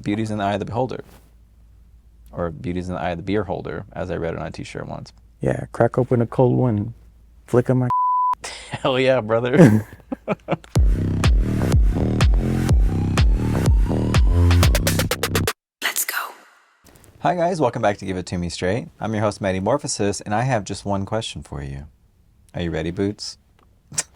beauty's in the eye of the beholder. Or beauty's in the eye of the beer holder, as I read on a t-shirt once. Yeah, crack open a cold one, flick on my... Hell yeah, brother. Let's go. Hi guys, welcome back to Give It To Me Straight. I'm your host, Maddy Morphosis, and I have just one question for you. Are you ready, Boots?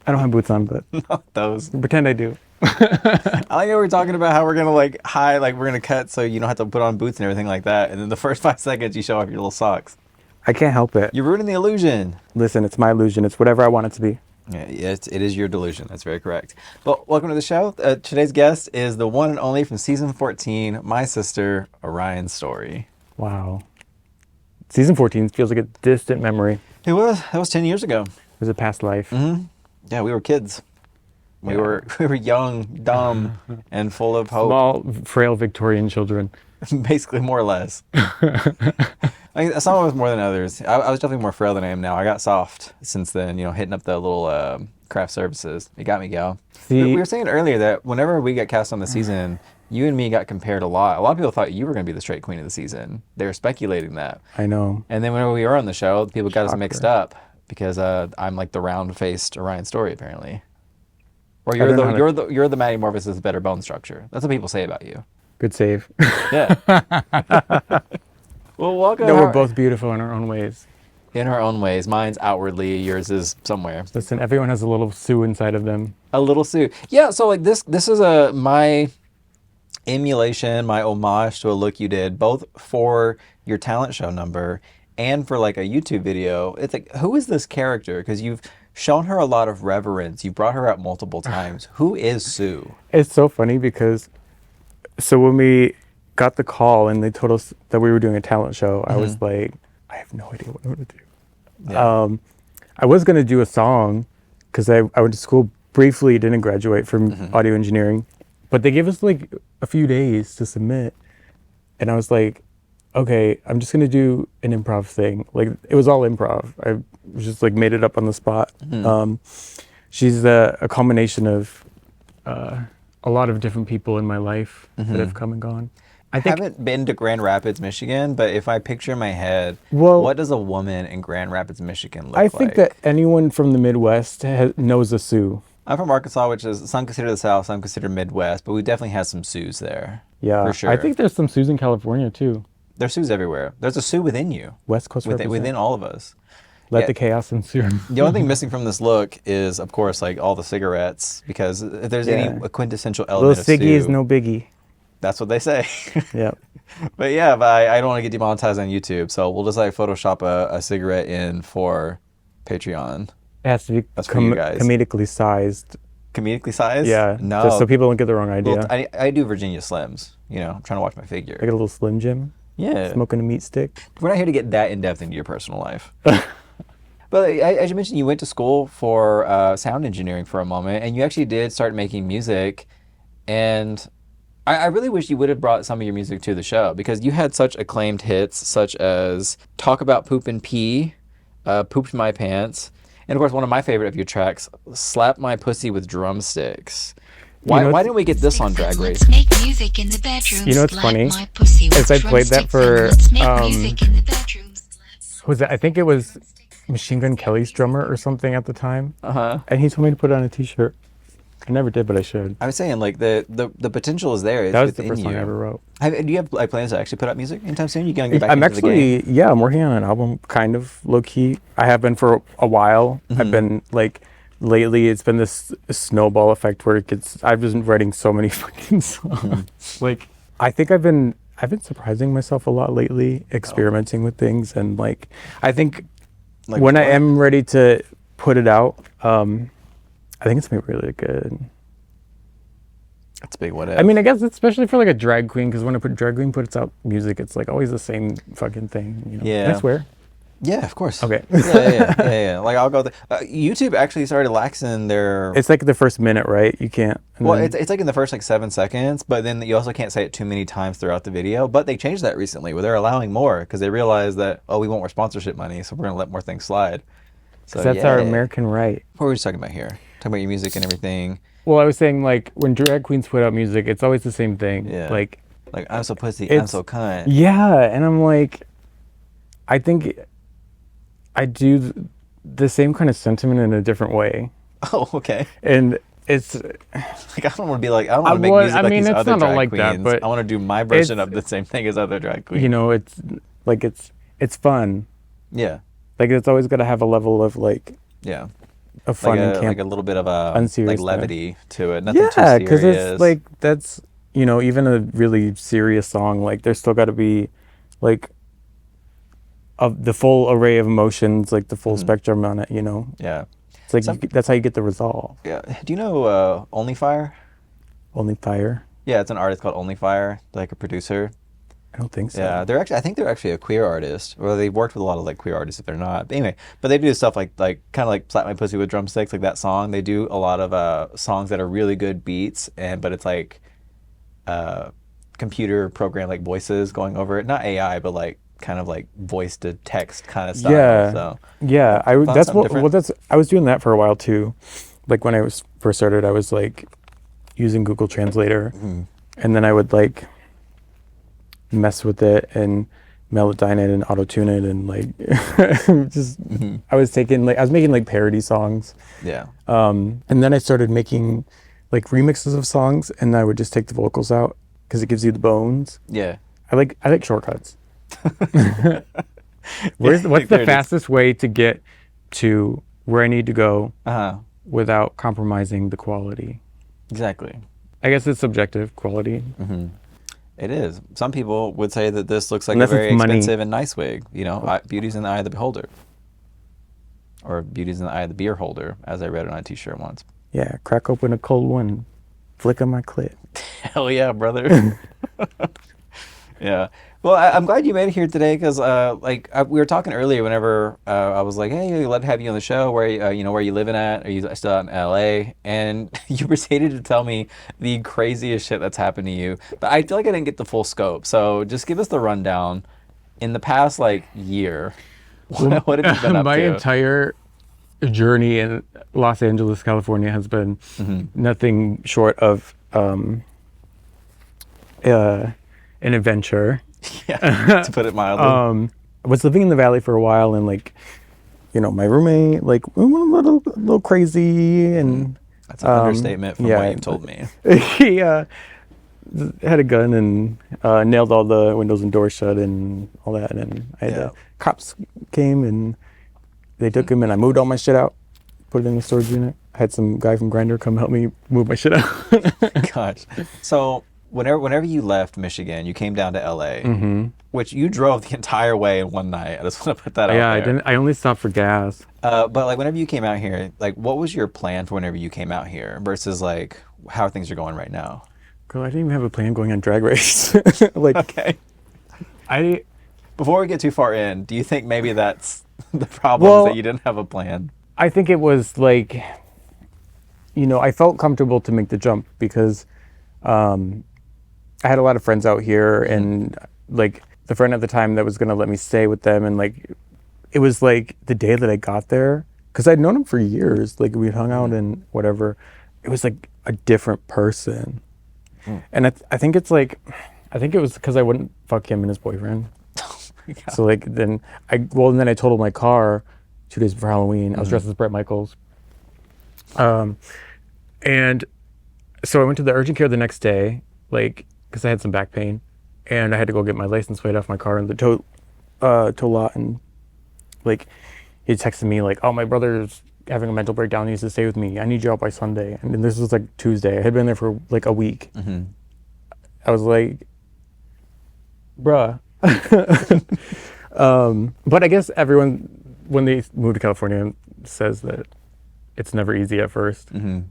I don't have boots on, but Not those. pretend I do. I like how we're talking about how we're gonna we're gonna cut so you don't have to put on boots and everything like that, and then the first 5 seconds you show off your little socks. I can't help it. You're ruining the illusion. Listen, it's my illusion. It's whatever I want it to be. Yeah, it is your delusion. That's very correct. Well, welcome to the show. Today's guest is the one and only from season 14, my sister, Orion Story. Wow. Season 14 feels like a distant memory. It was. That was 10 years ago. It was a past life. Mm-hmm. Yeah, we were kids. We were young, dumb, and full of hope. Small, frail Victorian children. Basically, more or less. I mean, some of us more than others. I was definitely more frail than I am now. I got soft since then, hitting up the little craft services. It got me, gal. We were saying earlier that whenever we got cast on the season, you and me got compared a lot. A lot of people thought you were going to be the straight queen of the season. They were speculating that. I know. And then whenever we were on the show, people got us mixed up because I'm like the round-faced Orion Story, apparently. Or you're the Maddy Morphosis better bone structure. That's what people say about you. Good save. Yeah. Well, welcome. No, we're both beautiful in our own ways. In our own ways. Mine's outwardly, yours is somewhere. Listen, everyone has a little Sue inside of them. A little Sue. Yeah, so like this is my emulation, my homage to a look you did, both for your talent show number and for like a YouTube video. It's like, who is this character? Because you've shown her a lot of reverence. You brought her out multiple times. Who is Sue? It's so funny because, so when we got the call and they told us that we were doing a talent show, I was like, I have no idea what I'm going to do. Yeah. I was going to do a song because I went to school briefly, didn't graduate from audio engineering, but they gave us like a few days to submit. And I was like, okay, I'm just going to do an improv thing. Like, it was all improv. I just like made it up on the spot. She's a combination of a lot of different people in my life that have come and gone. I haven't been to Grand Rapids, Michigan, but if I picture in my head, what does a woman in Grand Rapids, Michigan look like? I think that anyone from the Midwest knows a Sue. I'm from Arkansas, which is some consider the South, some consider Midwest, but we definitely have some Sues there. Yeah, for sure. I think there's some Sues in California too. There's Sues everywhere. There's a Sue within you. West Coast within all of us. Let the chaos ensue. The only thing missing from this look is, of course, like all the cigarettes, because if there's any quintessential element of Sue, Siggy is no biggie. That's what they say. Yeah. But I don't want to get demonetized on YouTube, so we'll just like Photoshop a cigarette in for Patreon. It has to be comedically sized. Comedically sized? Yeah. No. Just so people don't get the wrong idea. Well, I do Virginia Slims. I'm trying to watch my figure. Like a little Slim Jim? Yeah. Smoking a meat stick? We're not here to get that in-depth into your personal life. But as you mentioned, you went to school for sound engineering for a moment, and you actually did start making music. And I really wish you would have brought some of your music to the show, because you had such acclaimed hits, such as Talk About Poop and Pee, Pooped My Pants, and of course one of my favorite of your tracks, Slap My Pussy with Drumsticks. Why didn't we get this on Drag Race? Make music in the bedroom. You know what's funny? Is I played that for who was that? I think it was Machine Gun Kelly's drummer or something at the time. And he told me to put it on a t-shirt. I never did, but I should. I was saying, like, the potential is there. That was the first song I ever wrote. Do you have plans to actually put out music anytime soon? You gonna get back into the game? I'm working on an album, kind of low key. I have been for a while. I've been like, lately it's been this snowball effect where I've just been writing so many fucking songs. Like, I think I've been surprising myself a lot lately, experimenting with things, and like, I think when I am ready to put it out, I think it's gonna be really good. That's a big what if. I mean, I guess especially for like a drag queen, because when a drag queen puts out music, it's like always the same fucking thing. Yeah. Can I swear? Yeah, of course. Okay. Yeah. Like, I'll go. YouTube actually started laxing their. It's like the first minute, right? You can't. It's like in the first like 7 seconds, but then you also can't say it too many times throughout the video. But they changed that recently, where they're allowing more because they realized that we want more sponsorship money, so we're gonna let more things slide. So that's our American right. What were we just talking about here? Talking about your music and everything. Well, I was saying, like, when drag queens put out music, it's always the same thing. Yeah. Like, Like, I'm so pussy, I'm It's so cunt. yeah, and I'm like, I think I do the same kind of sentiment in a different way, Oh, okay. and it's Like, I don't want to be like, I don't want to make music I like mean, these it's other not all drag like that, queens. but I want to do my version it's of the same thing as other drag queens. you know, it's like it's fun. Yeah, Like it's always got to have a level of like yeah. of Like fun and like camp, a little bit of like unserious stuff. levity to it. Nothing too Yeah, because it's serious. like that's even a really serious song. Like there's still got to be like of the full array of emotions, like the full spectrum on it. Yeah. It's like Some, that's how you get the resolve. yeah. Do you know Only Fire? Only fire. Yeah, it's an artist called Only Fire, like a producer. I don't think so. Yeah, I think they're actually a queer artist. Or they've worked with a lot of like queer artists if they're not. But anyway, but they do stuff like kind of like Slap My Pussy with Drumsticks, like that song. They do a lot of songs that are really good beats, but it's like computer program like voices going over it. Not AI, but like kind of like voice to text kind of style. Yeah, So yeah. found That's something what. different. Well, that's. I was doing that for a while too. Like when I was first started, I was like using Google Translator, and then I would like mess with it and melodyne it and auto tune it and like just. I was making like parody songs. Yeah. And then I started making like remixes of songs, and I would just take the vocals out because it gives you the bones. Yeah. I like shortcuts. What's There the it is. fastest way to get to where I need to go Uh-huh. without compromising the quality? Exactly. I guess it's subjective quality. It is. Some people would say that this looks like Unless a it's very money. expensive and nice wig. Beauty's in the eye of the beholder. Or beauty's in the eye of the beer holder, as I read on a t-shirt once. Yeah, crack open a cold one, flick on my clit. Hell yeah, brother. Yeah. Well, I'm glad you made it here today because, we were talking earlier. Whenever I was like, "Hey, let's have you on the show. Where where you living at? Are you still out in LA?" And you proceeded to tell me the craziest shit that's happened to you. But I feel like I didn't get the full scope. So just give us the rundown. In the past year, what have you been up My to? entire journey in Los Angeles, California, has been nothing short of an adventure. Yeah, to put it mildly. I was living in the valley for a while, and my roommate we went a little crazy, and That's an understatement from yeah. what you've told me. he had a gun and nailed all the windows and doors shut and all that, and cops came and they took him, and I moved all my shit out, put it in the storage unit. I had some guy from Grindr come help me move my shit out. Gosh. So whenever you left Michigan, you came down to LA, which you drove the entire way in one night. I just want to put that out Yeah, there. I only stopped for gas. But whenever you came out here, what was your plan for whenever you came out here versus how things are going right now? Girl, I didn't even have a plan going on Drag Race. Okay. Before we get too far in, do you think maybe that's the problem, is that you didn't have a plan? I think it was I felt comfortable to make the jump because I had a lot of friends out here, and the friend at the time that was going to let me stay with them, and it was the day that I got there, because I'd known him for years, we'd hung out and whatever. It was a different person. And I think it's I think it was because I wouldn't fuck him and his boyfriend. Yeah. So then I totaled my car 2 days before Halloween. I was dressed as Bret Michaels. And so I went to the urgent care the next day, because I had some back pain, and I had to go get my license plate off my car in the tow lot, and he texted me oh, my brother's having a mental breakdown, he needs to stay with me, I need you out by Sunday. And then this was Tuesday. I had been there for a week. I was like, bruh. But I guess everyone, when they move to California, says that it's never easy at first. You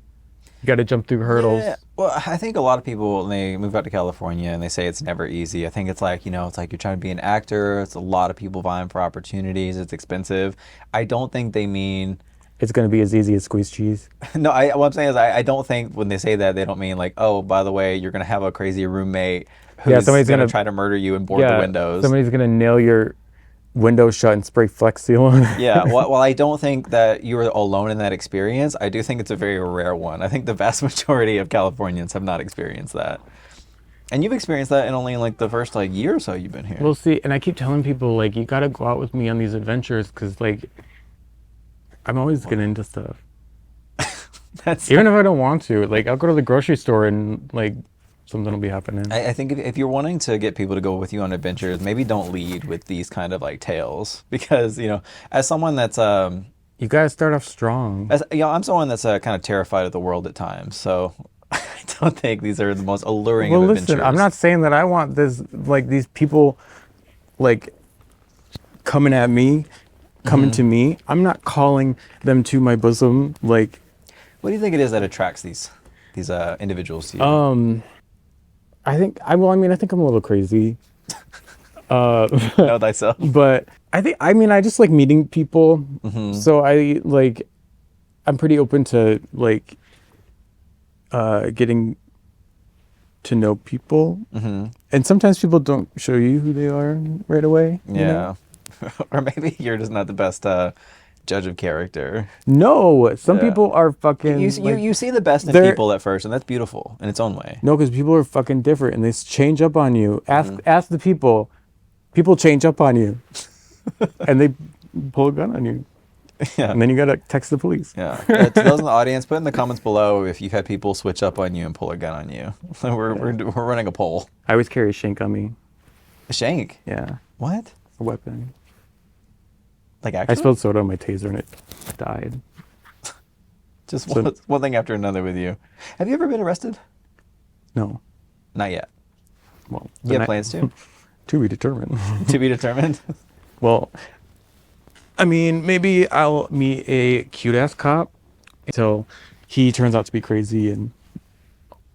got to jump through hurdles. Yeah. Well, I think a lot of people, when they move out to California and they say it's never easy, I think it's it's like you're trying to be an actor. It's a lot of people vying for opportunities. It's expensive. I don't think they mean it's going to be as easy as squeezed cheese. No, what I'm saying is I don't think when they say that, they don't mean oh, by the way, you're going to have a crazy roommate who's somebody's going to gonna try to murder you and board the windows. Somebody's going to nail your windows shut and spray Flex Seal on it. Yeah, well, I don't think that you were alone in that experience. I do think it's a very rare one. I think the vast majority of Californians have not experienced that. And you've experienced that in only like the first like year or so you've been here. We'll see. And I keep telling people, like, you gotta go out with me on these adventures because, like, I'm always getting into stuff. That's Even if I don't want to. Like, I'll go to the grocery store and, like, something will be happening. I think if you're wanting to get people to go with you on adventures, maybe don't lead with these kind of like tales because, you know, as someone that's You gotta start off strong. as you know, I'm someone that's kind of terrified of the world at times. So I don't think these are the most alluring Well, of listen, adventures. I'm not saying that I want this, like, these people, like, coming at me, coming to me. I'm not calling them to my bosom, like. What do you think it is that attracts these individuals to you? I think I'm a little crazy. Know thyself. But I just like meeting people. So I'm pretty open to like getting to know people. And sometimes people don't show you who they are right away. Yeah. You know? Or maybe you're just not the best judge of character. No, some Yeah. people are fucking. You see the best in they're- people at first, and that's beautiful in its own way. No, because people are fucking different and they change up on you. Ask the people. People change up on you, and they pull a gun on you, Yeah. and then you gotta text the police. Yeah. To those in the audience, put in the comments below if you've had people switch up on you and pull a gun on you. We're running a poll. I always carry a shank on me. A shank? Yeah, What? a weapon. Like I actually? spilled soda on my taser and it died. Just So- one thing after another with you. Have you ever been arrested? No, Not yet. well, You have plans to? to be determined. To be determined? Well, I mean, maybe I'll meet a cute ass cop until he turns out to be crazy and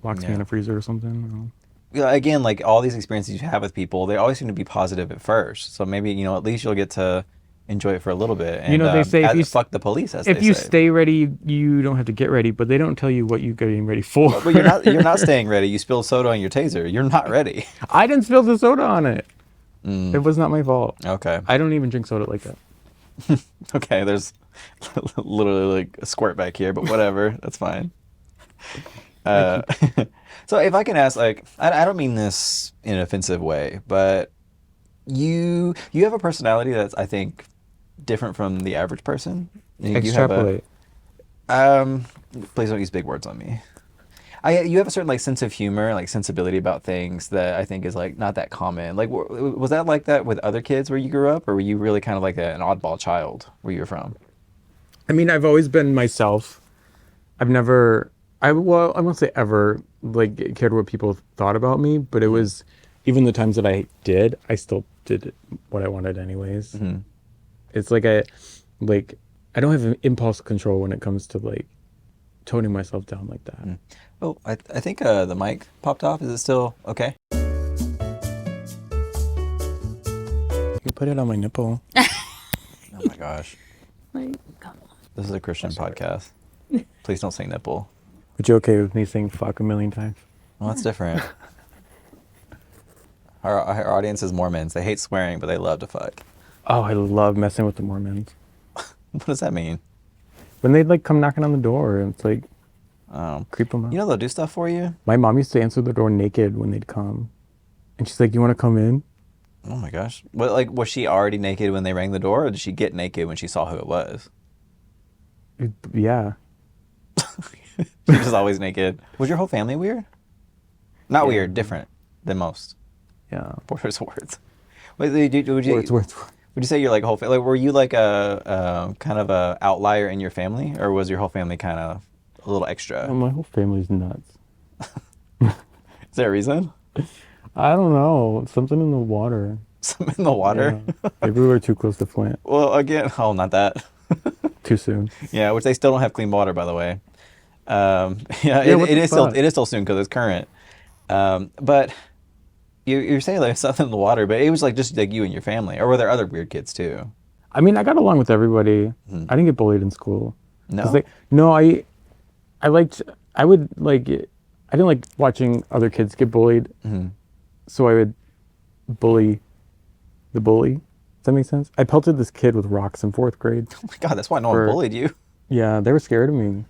locks me Yeah. in a freezer or something. Yeah, again, like all these experiences you have with people, they always seem to be positive at first. So maybe, you know, at least you'll get to enjoy it for a little bit. And, You know, they say if you fuck the police, as If they you say. stay ready, you don't have to get ready, but they don't tell you what you're getting ready for. But you're not staying ready. You spilled soda on your taser. You're not ready. I didn't spill the soda on it. It was not my fault. Okay. I don't even drink soda like that. Okay, there's literally like a squirt back here, but whatever. That's fine. So if I can ask, like, I don't mean this in an offensive way, but you have a personality that's, I think, different from the average person. You have Extrapolate. please don't use big words on me. You have a certain like sense of humor, like sensibility about things that I think is like not that common. Like, was that like that with other kids where you grew up, or were you really kind of like an oddball child where you were from? I mean, I've always been myself. I've never, I won't say ever, like, cared what people thought about me, but it was, even the times that I did, I still did what I wanted anyways. It's like I don't have an impulse control when it comes to, like, toning myself down like that. Oh, I think the mic popped off. Is it still okay? You can put it on my nipple. Oh my gosh. Like, come on. This is a Christian podcast. Please don't say nipple. But you okay with me saying fuck a million times? Well, that's different. Our audience is Mormons. They hate swearing, but they love to fuck. Oh, I love messing with the Mormons. What does that mean? When they'd, like, come knocking on the door, and it's like, creep them out. You know they'll do stuff for you? My mom used to answer the door naked when they'd come. And she's like, you want to come in? Oh my gosh. What, like, was she already naked when they rang the door, or did she get naked when she saw who it was? Yeah. She was always naked. Was your whole family weird? Not weird, different than most. Yeah. Words. Wait, would you Words. would you say you're like whole family? Like, were you like a kind of a outlier in your family, or was your whole family kind of a little extra? My whole family's nuts. Is there a reason? I don't know. Something in the water. Some in the water? Yeah. Maybe we were too close to Flint. Well, again, oh, not that. Too soon. Yeah, which they still don't have clean water, by the way. Yeah, what it the is still fuck? soon because it's current. But you're saying like something in the water, but it was like just like you and your family, or were there other weird kids too? I mean, I got along with everybody. I didn't get bullied in school. No? 'Cause I didn't like watching other kids get bullied. So I would bully the bully. Does that make sense? I pelted this kid with rocks in 4th grade. Oh my God, that's why no one bullied you. Yeah, they were scared of me.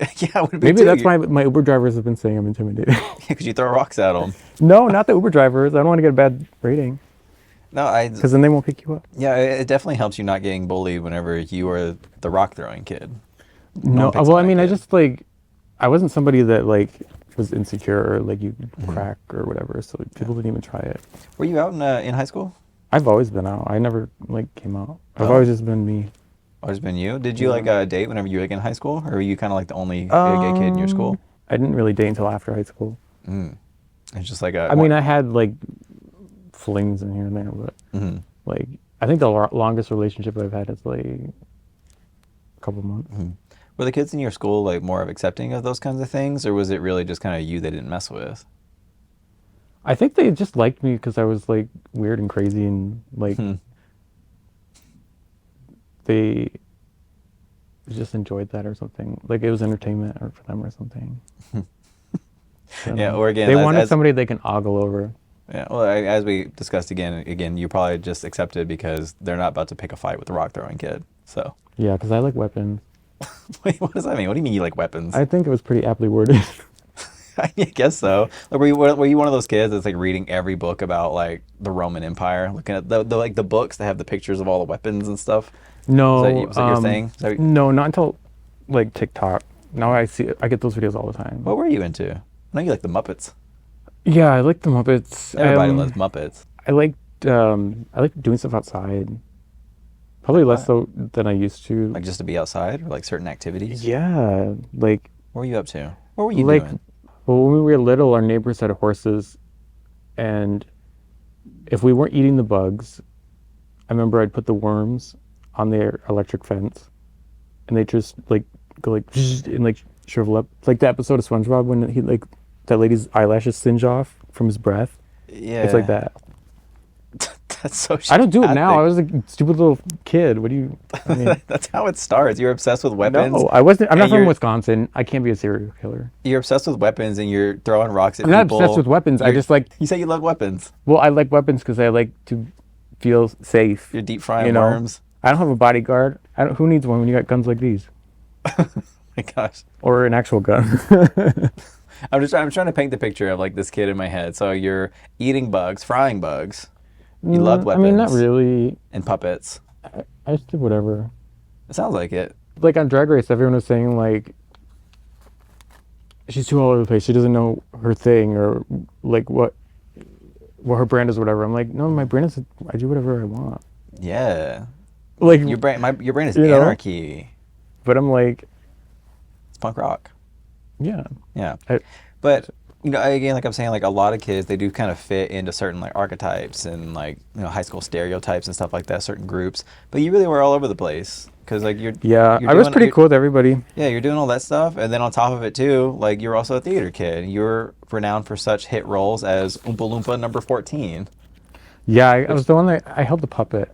Yeah, it would be Maybe too. that's why my Uber drivers have been saying I'm intimidating. Because you throw rocks at them. No, not the Uber drivers. I don't want to get a bad rating No, because then they won't pick you up. yeah, it definitely helps you not getting bullied whenever you are the rock throwing kid. No, one picks well, I on that mean, I kid. just like, I wasn't somebody that like was insecure or like you crack or whatever. So people didn't even try it. Were you out in high school? I've always been out. I never like came out. I've Oh. always just been me. Always been you? Did you like date whenever you were like in high school, or were you kind of like the only gay kid in your school? I didn't really date until after high school. It's just like a. I mean, I had like flings in here and there, but like I think the longest relationship I've had is like a couple months. Were the kids in your school like more of accepting of those kinds of things, or was it really just kind of you they didn't mess with? I think they just liked me because I was like weird and crazy and like they just enjoyed that or something. Like it was entertainment or for them or something. Yeah, or again, they wanted somebody they can ogle over. Yeah, well, as we discussed again, you probably just accepted because they're not about to pick a fight with the rock throwing kid. So. Yeah, because I like weapons. Wait, what does that mean? What do you mean you like weapons? I think it was pretty aptly worded. I guess so. Like, were you one of those kids that's like reading every book about like the Roman Empire, looking at the like the books that have the pictures of all the weapons and stuff? No, Is that your thing? No, not until like TikTok. Now I get those videos all the time. What were you into? I know you like the Muppets. Yeah, I like the Muppets. Everybody loves Muppets. I like doing stuff outside. Probably less so than I used to. Like just to be outside or like certain activities? Yeah, like. What were you up to? What were you like, doing? Well, when we were little, our neighbors had horses, and if we weren't eating the bugs, I remember I'd put the worms on their electric fence, and they just like go like and like shrivel up, like the episode of SpongeBob when he like that lady's eyelashes singe off from his breath. Yeah. It's like that. That's so. I don't do it now. I was a stupid little kid. What do you? I mean, That's how it starts. You're obsessed with weapons. no, I wasn't. I'm not from you're- Wisconsin. I can't be a serial killer. You're obsessed with weapons and you're throwing rocks at I'm not people. obsessed with weapons. I just like. You say you love weapons. Well, I like weapons because I like to feel safe. You're deep frying worms. I don't have a bodyguard. Who needs one when you got guns like these? Oh my gosh. Or an actual gun. I'm trying to paint the picture of like this kid in my head. So you're eating bugs, frying bugs. You love weapons. I mean, not really. And puppets. I just did whatever. It sounds like it. Like on Drag Race, everyone was saying like, she's too all over the place. She doesn't know her thing or like what her brand is, or whatever. I'm like, no, my brand is I do whatever I want. Yeah. Like Your brain is you know? anarchy. But I'm like, It's punk rock. yeah. Yeah. But you know, again, like I'm saying, like a lot of kids, they do kind of fit into certain like archetypes and like, you know, high school stereotypes and stuff like that, certain groups. But you really were all over the place because like you're. Yeah, you're I was doing- pretty you're- cool with everybody. Yeah, you're doing all that stuff, and then on top of it too, like you're also a theater kid. You're renowned for such hit roles as Oompa Loompa number 14. Yeah, I was the one that I held the puppet.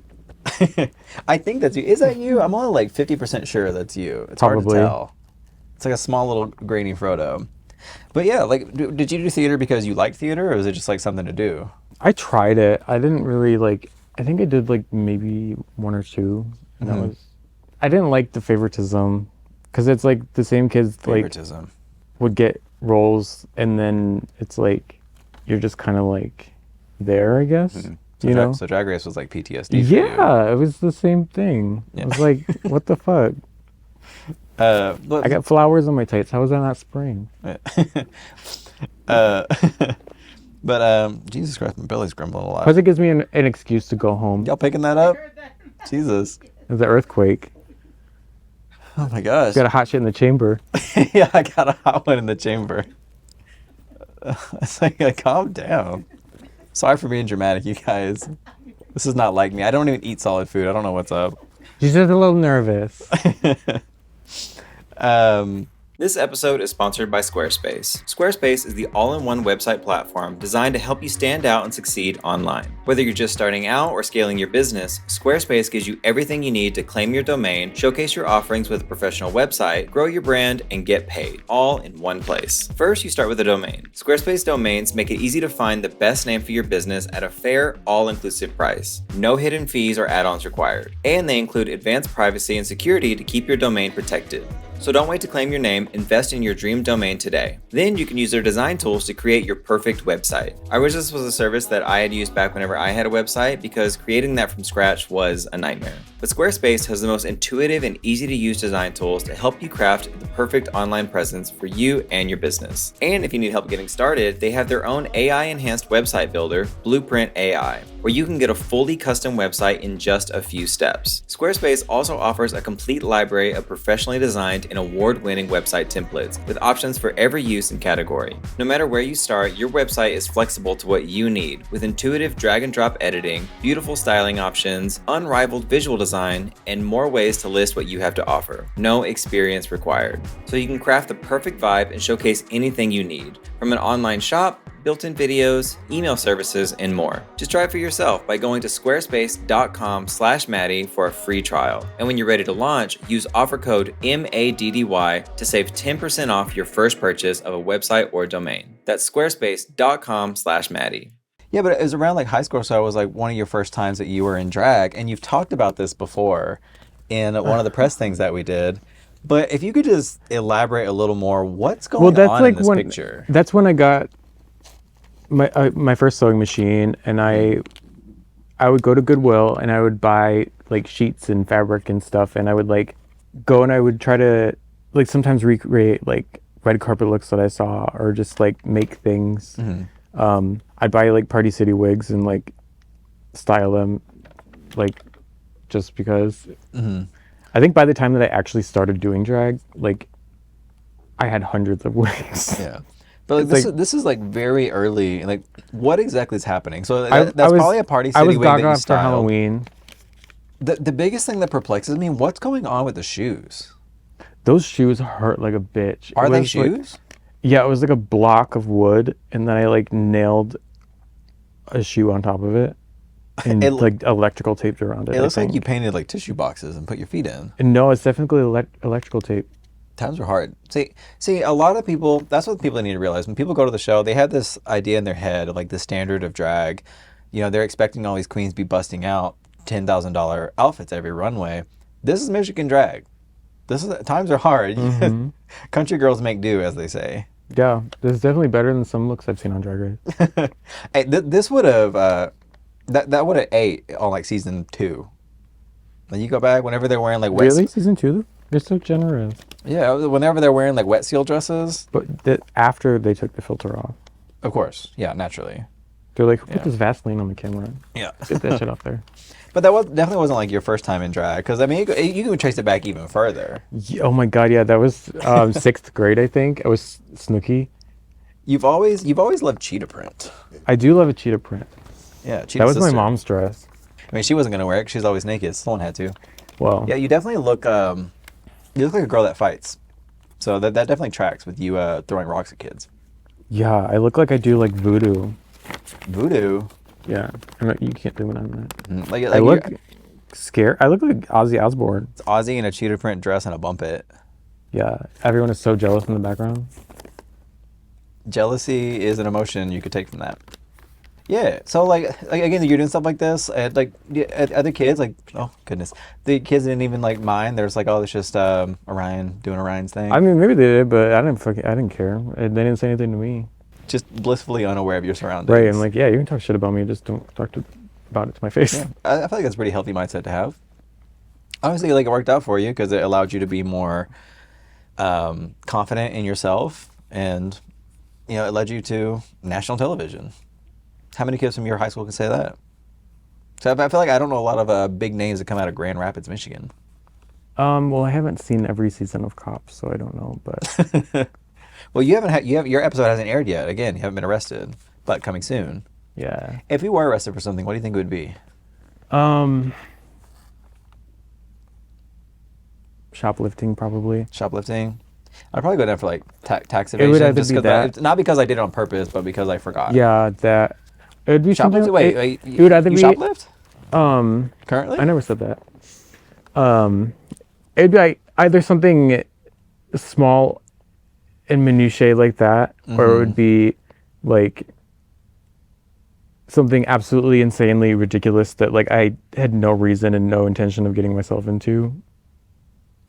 I think that's you. Is that you? I'm only like 50% sure that's you. It's Probably. hard to tell. It's like a small little grainy Frodo. But yeah, like, did you do theater because you liked theater, or was it just like something to do? I tried it. I didn't really like. I think I did like maybe one or two, and that was. I didn't like the favoritism, because it's like the same kids Favoritism. like would get roles, and then it's like you're just kind of like there, I guess. So You know? So Drag Race was like PTSD for you. Yeah, it was the same thing. Yeah. I was like, what the fuck? Look, I got flowers on my tights. How was that not spring? but Jesus Christ, my belly's grumbling a lot. Plus, it gives me an excuse to go home. Y'all picking that up? Jesus. The earthquake. Oh my gosh. Got a hot shit in the chamber. Yeah, I got a hot one in the chamber. It's like, calm down. Sorry for being dramatic, you guys. This is not like me. I don't even eat solid food. I don't know what's up. She's just a little nervous. This episode is sponsored by Squarespace. Squarespace is the all-in-one website platform designed to help you stand out and succeed online. Whether you're just starting out or scaling your business, Squarespace gives you everything you need to claim your domain, showcase your offerings with a professional website, grow your brand, and get paid, all in one place. First, you start with a domain. Squarespace domains make it easy to find the best name for your business at a fair, all-inclusive price. No hidden fees or add-ons required. And they include advanced privacy and security to keep your domain protected. So don't wait to claim your name, invest in your dream domain today. Then you can use their design tools to create your perfect website. I wish this was a service that I had used back whenever I had a website, because creating that from scratch was a nightmare. But Squarespace has the most intuitive and easy to use design tools to help you craft the perfect online presence for you and your business. And if you need help getting started, they have their own AI enhanced website builder, Blueprint AI, where you can get a fully custom website in just a few steps. Squarespace also offers a complete library of professionally designed and award-winning website templates with options for every use and category. No matter where you start, your website is flexible to what you need, with intuitive drag and drop editing, beautiful styling options, unrivaled visual design, and more ways to list what you have to offer. No experience required. So you can craft the perfect vibe and showcase anything you need, from an online shop, built-in videos, email services, and more. Just try it for yourself by going to squarespace.com/Maddy for a free trial. And when you're ready to launch, use offer code MADDY to save 10% off your first purchase of a website or domain. That's squarespace.com/Maddy. Yeah, but it was around like high school, so it was like one of your first times that you were in drag, and you've talked about this before in one of the press things that we did. But if you could just elaborate a little more, what's going on in this picture? That's when I got my first sewing machine, and I would go to Goodwill and I would buy like sheets and fabric and stuff, and I would like go and I would try to like sometimes recreate like red carpet looks that I saw, or just like make things. I'd buy like Party City wigs and like style them like just because. I think by the time that I actually started doing drag, like I had hundreds of wigs. Yeah. But like, this is like very early. Like, what exactly is happening? So that's probably a Party City wig that you styled. For Halloween. The biggest thing that perplexes me, what's going on with the shoes? Those shoes hurt like a bitch. Are they shoes? Like, yeah, it was like a block of wood, and then I like nailed a shoe on top of it, and like electrical taped around it. It looks like you painted like tissue boxes and put your feet in. And no, it's definitely electrical tape. Times are hard. See, a lot of people, that's what people need to realize. When people go to the show, they have this idea in their head of like the standard of drag. You know, they're expecting all these queens to be busting out $10,000 outfits every runway. This is Michigan drag. Times are hard. Country girls make do, as they say. Yeah, this is definitely better than some looks I've seen on Drag Race. Hey, this would have, that would have ate on like season 2. Like you go back, whenever they're wearing like Really? Season 2? They're so generous. Yeah, whenever they're wearing like wet seal dresses. But after they took the filter off. Of course, yeah, naturally. They're like, who put this Vaseline on the camera? Yeah. Get that shit off there. But that definitely wasn't like your first time in drag, because I mean, you can trace it back even further. Yeah, oh my god, yeah, that was 6th grade, I think. I was Snooki. You've always loved cheetah print. I do love a cheetah print. Yeah, cheetah That was sister. my mom's dress. I mean, she wasn't gonna wear it. She's always naked. Someone had to. Well. Yeah, you definitely look. You look like a girl that fights. So that definitely tracks with you throwing rocks at kids. Yeah, I look like I do like voodoo. Voodoo. Yeah, you can't do what I'm not. Like I look scared. I look like Ozzy Osbourne. It's Ozzy in a cheetah print dress and a bump it. Yeah, everyone is so jealous in the background. Jealousy is an emotion you could take from that. Yeah, so like again, you're doing stuff like this, and like other kids, like, oh goodness, the kids didn't even like mind. There's like, oh, it's just Orion doing Orion's thing. I mean, maybe they did, but I didn't care. They didn't say anything to me. Just blissfully unaware of your surroundings. Right, I'm like, yeah, you can talk shit about me, just don't talk about it to my face. Yeah. I feel like that's a pretty healthy mindset to have. Obviously, like it worked out for you because it allowed you to be more confident in yourself, and you know, it led you to national television. How many kids from your high school can say that? So I feel like I don't know a lot of big names that come out of Grand Rapids, Michigan. Well, I haven't seen every season of Cops, so I don't know, but well, your episode hasn't aired yet. Again, you haven't been arrested, but coming soon. Yeah. If you were arrested for something, what do you think it would be? Shoplifting, probably. Shoplifting? I'd probably go down for like tax evasion. It would either be that. Not because I did it on purpose, but because I forgot. Yeah, that. It would be something. Wait, it would either you be shoplift? Currently? I never said that. It'd be like either something small and minutiae like that, or it would be like something absolutely insanely ridiculous that like I had no reason and no intention of getting myself into.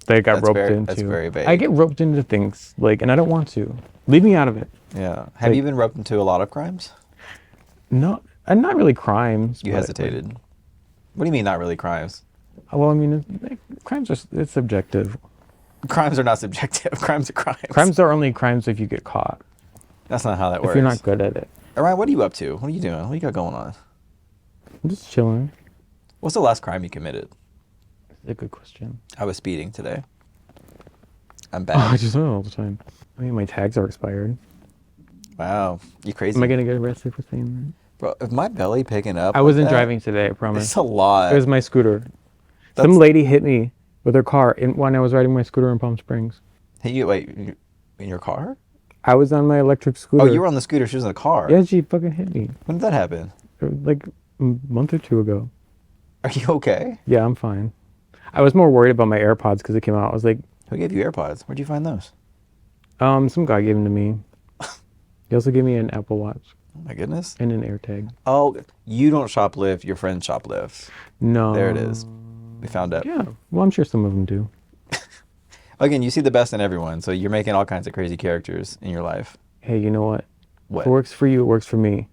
that I got roped into. That's very vague. I get roped into things, like, and I don't want to. Leave me out of it. Yeah. Have you been roped into a lot of crimes? No, and not really crimes. You but, hesitated. What do you mean, not really crimes? Well, I mean, crimes it's subjective. Crimes are not subjective. Crimes are crimes. Crimes are only crimes if you get caught. That's not how that works. If you're not good at it. Orion, what are you up to? What are you doing? What you got going on? I'm just chilling. What's the last crime you committed? That's a good question. I was speeding today. I'm Oh, bad. I just do it all the time. I mean, my tags are expired. Wow, you crazy. Am I gonna get arrested for saying that? Bro, if my belly picking up I wasn't driving today, I promise. It's a lot. It was my scooter. Some lady hit me with her car when I was riding my scooter in Palm Springs. Hey, wait, in your car? I was on my electric scooter. Oh, you were on the scooter. She was in the car. Yeah, she fucking hit me. When did that happen? Like a month or two ago. Are you okay? Yeah, I'm fine. I was more worried about my AirPods because it came out. I was like, who gave you AirPods? Where'd you find those? Some guy gave them to me. He also gave me an Apple Watch. Oh my goodness. And an AirTag. Oh, you don't shoplift. Your friend shoplifts. No. There it is. We found out. Yeah. Well, I'm sure some of them do. Again, you see the best in everyone, so you're making all kinds of crazy characters in your life. Hey, you know what? What? If it works for you, it works for me.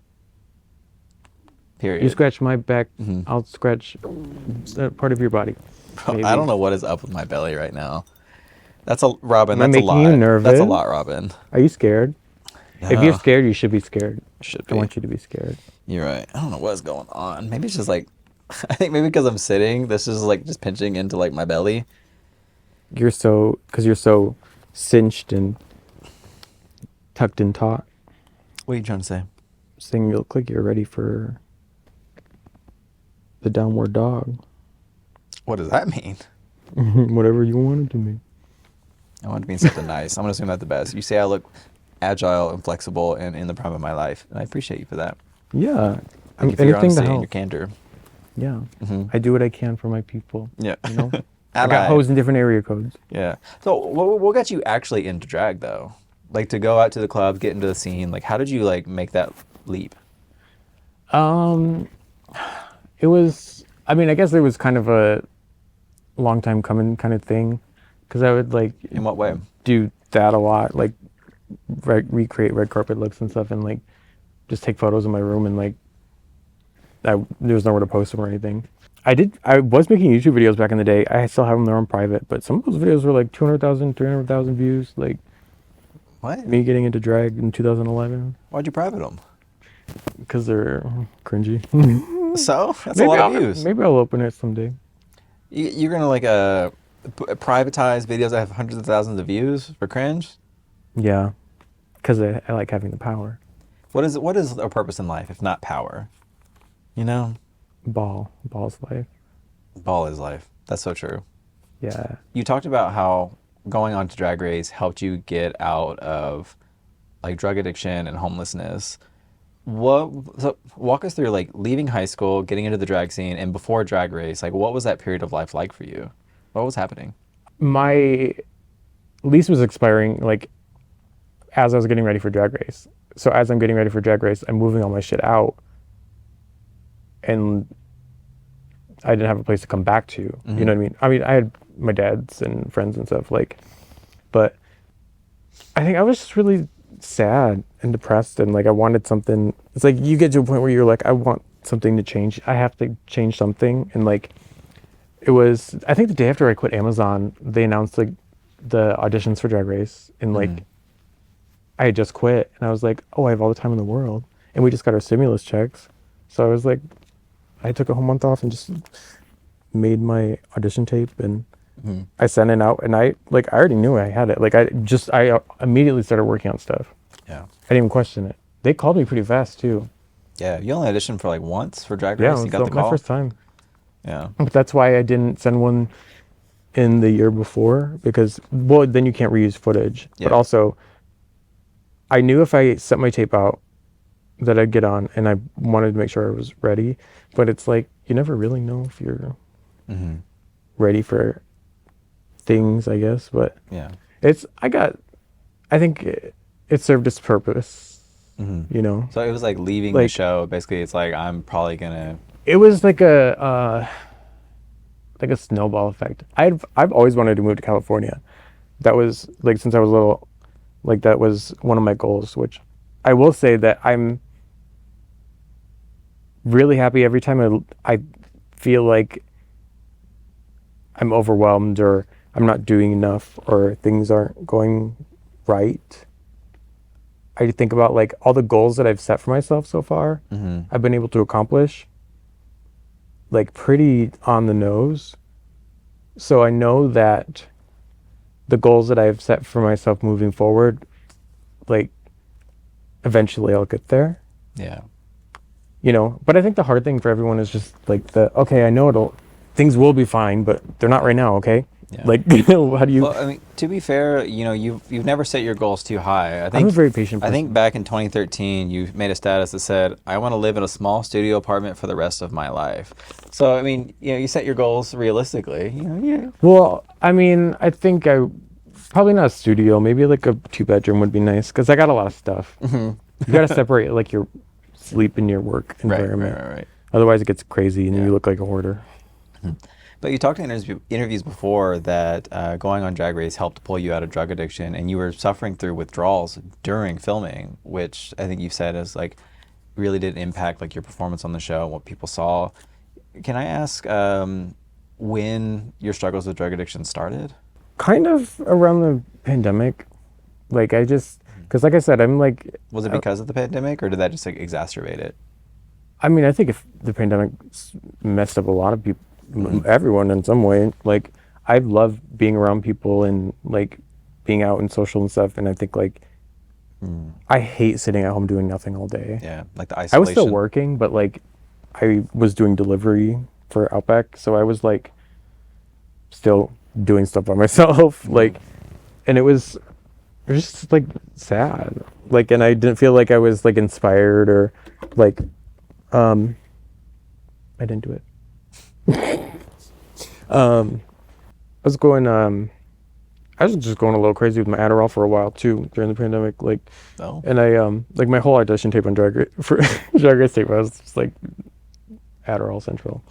Period. You scratch my back, Mhm. I'll scratch part of your body. Bro, I don't know what is up with my belly right now. That's a Robin. Am I That's a lot. making you nervous? That's a lot, Robin. Are you scared? No. If you're scared, you should be scared. Should I be. want you to be scared. You're right. I don't know what's going on. Maybe it's just like, I think maybe because I'm sitting, this is like just pinching into like my belly. Because you're so cinched and tucked and taut. What are you trying to say? Saying you look like you're ready for the downward dog. What does that mean? Whatever you want it to mean. I want it to mean something nice. I'm going to assume that's the best. You say I look agile and flexible and in the prime of my life. And I appreciate you for that. Yeah. Thank you for your Anything honesty to and help. your candor. Yeah. Mhm. I do what I can for my people. Yeah. You know? I And got hoes in different area codes. Yeah. So what got you actually into drag though? Like to go out to the clubs, get into the scene. Like how did you like make that leap? It was, I mean, I guess it was kind of a long time coming kind of thing. Because I would like In what way? do that a lot. Like recreate red carpet looks and stuff and like just take photos in my room and like there was nowhere to post them or anything. I was making YouTube videos back in the day. I still have them there on private, but some of those videos were like 200,000, 300,000 views. Like What? me getting into drag in 2011 Why'd you private them? because they're cringy. So that's a lot of views. Maybe I'll open it someday. You're gonna like privatize videos that have hundreds of thousands of views for cringe? Yeah, because I like having the power. What is a purpose in life if not power? You know, Ball's life. ball is life. That's so true. Yeah. You talked about how going on to Drag Race helped you get out of like drug addiction and homelessness. So walk us through like leaving high school, getting into the drag scene, and before Drag Race. Like, what was that period of life like for you? What was happening? My lease was expiring like as I was getting ready for Drag Race. So as I'm getting ready for Drag Race, I'm moving all my shit out, and I didn't have a place to come back to. Mm-hmm. You know what I mean? I mean, I had my dad's and friends and stuff like, but I think I was just really sad and depressed and like I wanted something. It's like you get to a point where you're like, I want something to change. I have to change something. And like it was, I think the day after I quit Amazon, they announced like the auditions for Drag Race and like I had just quit and I was like, oh, I have all the time in the world. And we just got our stimulus checks. So I was like, I took a whole month off and just made my audition tape and I sent it out and I already knew I had it. Like I immediately started working on stuff. Yeah. I didn't even question it. They called me pretty fast too. Yeah. You only auditioned for like once for Drag Race. Yeah, it You was got the call. my first time. Yeah. But that's why I didn't send one in the year before because, well, then you can't reuse footage. Yeah. But also, I knew if I sent my tape out that I'd get on and I wanted to make sure I was ready. But it's like, you never really know if you're ready for things, I guess. But Yeah. I think it served its purpose, you know? So it was like leaving the show. Basically, it's like I'm probably gonna. It was like a like a snowball effect. I've always wanted to move to California. That was like since I was little, like that was one of my goals, which I will say that I'm really happy every time I feel like I'm overwhelmed or I'm not doing enough or things aren't going right. I think about like all the goals that I've set for myself so far, I've been able to accomplish like pretty on the nose. So I know that the goals that I've set for myself moving forward, like eventually I'll get there. Yeah. You know, but I think the hard thing for everyone is just like okay, I know things will be fine, but they're not right now, okay? Yeah. Like, how do you... Well, I mean, to be fair, you know, you've never set your goals too high. I think I'm a very patient person. I think back in 2013, you made a status that said, "I want to live in a small studio apartment for the rest of my life." So, I mean, you know, you set your goals realistically. You know, yeah. Well, I mean, I think probably not a studio. Maybe like a 2-bedroom would be nice because I got a lot of stuff. You got to separate like your sleep and your work environment. Right. Otherwise, it gets crazy and you look like a hoarder. But you talked in interviews before that going on Drag Race helped pull you out of drug addiction, and you were suffering through withdrawals during filming, which I think you've said is like really did impact like your performance on the show and what people saw. Can I ask when your struggles with drug addiction started? Kind of around the pandemic. Like because like I said, I'm like... Was it because of the pandemic, or did that just like exacerbate it? I mean, I think if the pandemic messed up a lot of people, everyone in some way. Like, I love being around people and like being out and social and stuff. And I think like I hate sitting at home doing nothing all day. Yeah, like the isolation. I was still working, but like I was doing delivery for Outback, so I was like still doing stuff by myself. Like, and it was just like sad. Like, and I didn't feel like I was like inspired or like I didn't do it. I was just going a little crazy with my Adderall for a while too during the pandemic. Like, and I like my whole audition tape on Drag Race tape, I was just like Adderall Central.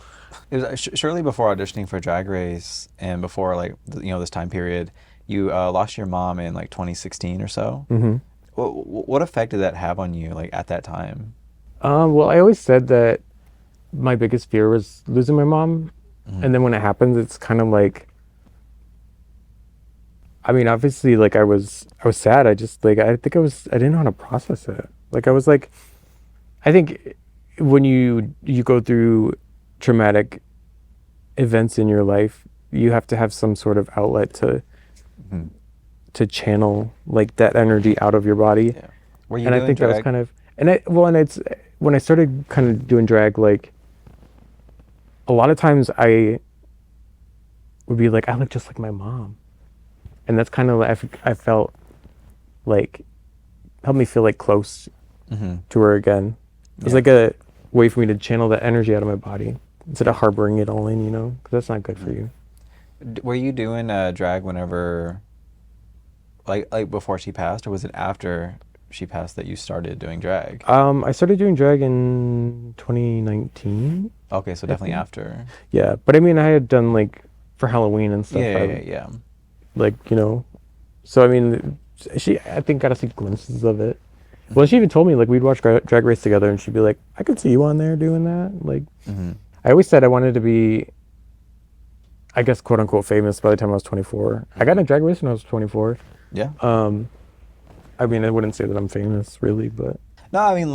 It was surely before auditioning for Drag Race and before like this time period, you lost your mom in like 2016 or so. What effect did that have on you like at that time? Well, I always said that my biggest fear was losing my mom. And then when it happens, it's kind of like, I mean, obviously like I was sad. I just like, I didn't know how to process it. Like I was like, I think when you go through traumatic events in your life, you have to have some sort of outlet to channel like that energy out of your body. Yeah. Were you and doing I think drag? that was kind of, and it's when I started kind of doing drag, like a lot of times I would be like, I look just like my mom. And that's kind of like, I felt like, helped me feel like close to her again. It was like a way for me to channel that energy out of my body instead of harboring it all in, because that's not good for you. Were you doing drag whenever, like before she passed, or was it after she passed that you started doing drag? I started doing drag in 2019. Okay, so definitely after. Yeah, but I mean, I had done like for Halloween and stuff. Yeah. Like, so I mean, I think got to see glimpses of it. Well, she even told me like we'd watch Drag Race together, and she'd be like, "I could see you on there doing that." Like, I always said I wanted to be, I guess, quote unquote famous by the time I was 24. I got into Drag Race when I was 24. Yeah. I mean, I wouldn't say that I'm famous really, but. No, I mean,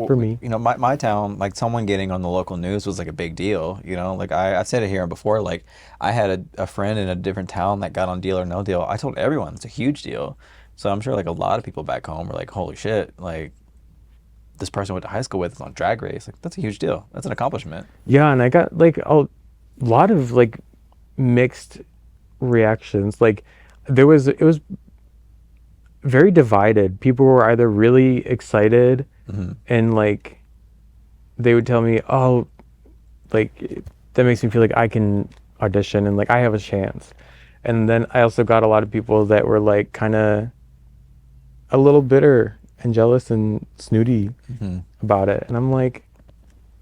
for me, my town, like someone getting on the local news was like a big deal. Like I've said it here before. Like I had a friend in a different town that got on Deal or No Deal. I told everyone it's a huge deal. So I'm sure like a lot of people back home were like, holy shit, like this person I went to high school with is on Drag Race. Like that's a huge deal. That's an accomplishment. Yeah, and I got like a lot of like mixed reactions. Like it was very divided. People were either really excited and like they would tell me, oh, like that makes me feel like I can audition and like I have a chance. And then I also got a lot of people that were like kind of a little bitter and jealous and snooty about it. And I'm like,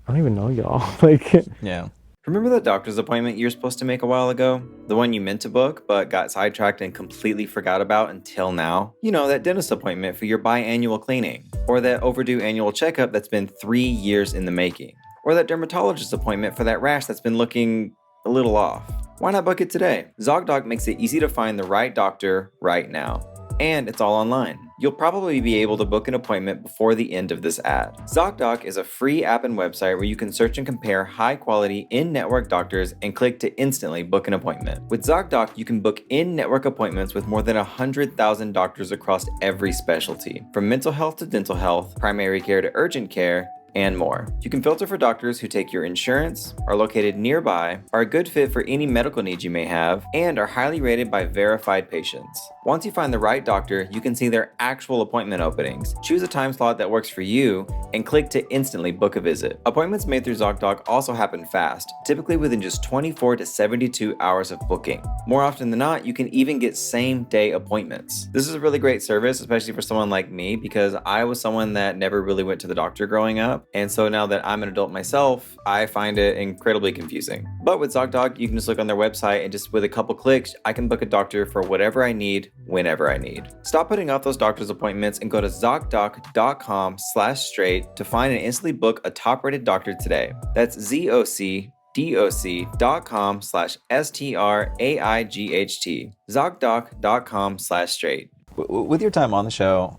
I don't even know y'all. Like, yeah. Remember the doctor's appointment you were supposed to make a while ago? The one you meant to book, but got sidetracked and completely forgot about until now? You know, that dentist appointment for your biannual cleaning. Or that overdue annual checkup that's been 3 years in the making. Or that dermatologist appointment for that rash that's been looking a little off. Why not book it today? ZOCDOC makes it easy to find the right doctor right now. And it's all online. You'll probably be able to book an appointment before the end of this ad. ZOCDOC is a free app and website where you can search and compare high-quality in-network doctors and click to instantly book an appointment. With ZOCDOC, you can book in-network appointments with more than 100,000 doctors across every specialty, from mental health to dental health, primary care to urgent care, and more. You can filter for doctors who take your insurance, are located nearby, are a good fit for any medical needs you may have, and are highly rated by verified patients. Once you find the right doctor, you can see their actual appointment openings, choose a time slot that works for you, and click to instantly book a visit. Appointments made through ZOCDOC also happen fast, typically within just 24 to 72 hours of booking. More often than not, you can even get same-day appointments. This is a really great service, especially for someone like me, because I was someone that never really went to the doctor growing up. And so now that I'm an adult myself, I find it incredibly confusing. But with ZOCDOC, you can just look on their website and just with a couple clicks, I can book a doctor for whatever I need, whenever I need. Stop putting off those doctor's appointments and go to ZocDoc.com/straight to find and instantly book a top-rated doctor today. That's ZocDoc.com/STRAIGHT. ZocDoc.com/straight. With your time on the show,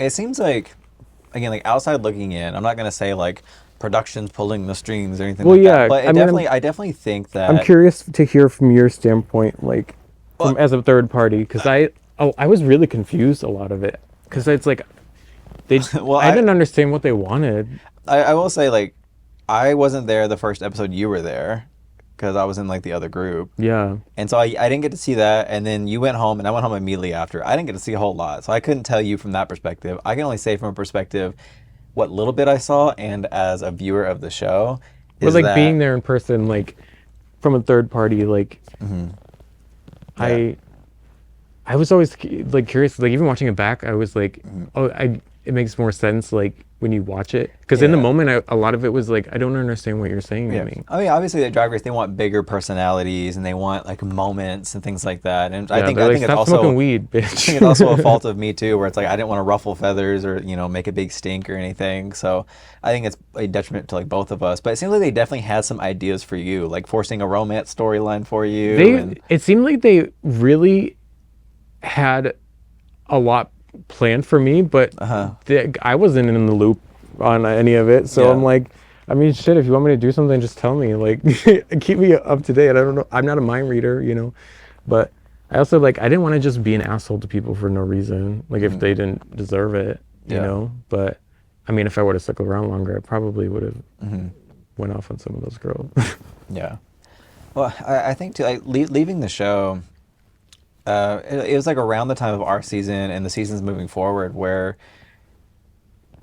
it seems like, again, like outside looking in, I'm not going to say like production's pulling the strings or anything like that. But I definitely think that I'm curious to hear from your standpoint, like as a third party, because I was really confused a lot of it, because it's like I didn't understand what they wanted. I will say, like, I wasn't there the first episode you were there, because I was in like the other group. Yeah. And so I didn't get to see that. And then you went home and I went home immediately after. I didn't get to see a whole lot. So I couldn't tell you from that perspective. I can only say from a perspective what little bit I saw, and as a viewer of the show. But like being there in person, like from a third party, like I was always like curious, like even watching it back, I was like, it makes more sense like when you watch it, because in the moment a lot of it was like, I don't understand what you're saying to me. I mean, obviously at Drag Race they want bigger personalities and they want like moments and things like that, and I think it's also smoking weed, bitch. I think it's also a fault of me too, where it's like I didn't want to ruffle feathers or make a big stink or anything. So I think it's a detriment to like both of us. But it seems like they definitely had some ideas for you, like forcing a romance storyline for you. It seemed like they really had a lot planned for me, but I wasn't in the loop on any of it, so I'm like, I mean, shit, if you want me to do something, just tell me, like keep me up to date. I don't know, I'm not a mind reader, but I also like, I didn't want to just be an asshole to people for no reason, like if they didn't deserve it, you know. But I mean, if I would have stuck around longer, I probably would have went off on some of those girls. Yeah. Well, I think too, like leaving the show, it was like around the time of our season and the seasons moving forward where